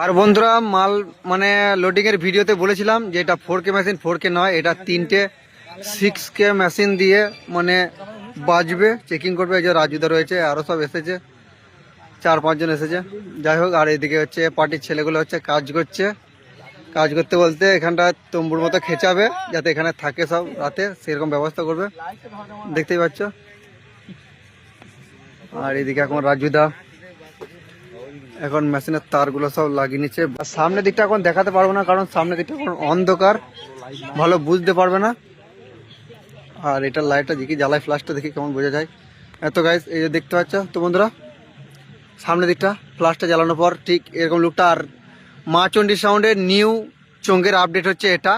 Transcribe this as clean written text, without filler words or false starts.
আর বন্ধুরা মাল মানে লোডিং এর ভিডিওতে বলেছিলাম যে এটা 4K মেশিন, 4K নয়, এটা 3টে 6K মেশিন দিয়ে মানে বাজবে, চেকিং করবে। এই যে রাজুদা রয়েছে, আরো সব এসেছে, 4-5 জন এসেছে। যাই হোক, আর এইদিকে হচ্ছে পার্টির ছেলেগুলো হচ্ছে কাজ করছে। কাজ করতে বলতে এখানটা তম্বুর মতো খেঁচাবে যাতে এখানে থাকে সব রাতে, সেরকম ব্যবস্থা করবে, দেখতেই পাচ্ছ। আর এদিকে এখন রাজুদা এখন মেশিনের তারগুলো সব লাগিয়ে নিচ্ছে। সামনের দিকটা এখন দেখাতে পারবো না, কারণ সামনের দিকটা এখন অন্ধকার, ভালো বুঝতে পারবে না। আর এটা লাইটটা দেখি, জ্বালাই ফ্ল্যাশটা দেখি কেমন বোঝা যায়। এত গাইস এই যে দেখতে পাচ্ছ তো বন্ধুরা, সামনের দিকটা ফ্ল্যাশটা জ্বালানোর পর ঠিক এরকম লুকটা। আর মা চণ্ডী সাউন্ডের নিউ চঙ্গের আপডেট হচ্ছে এটা।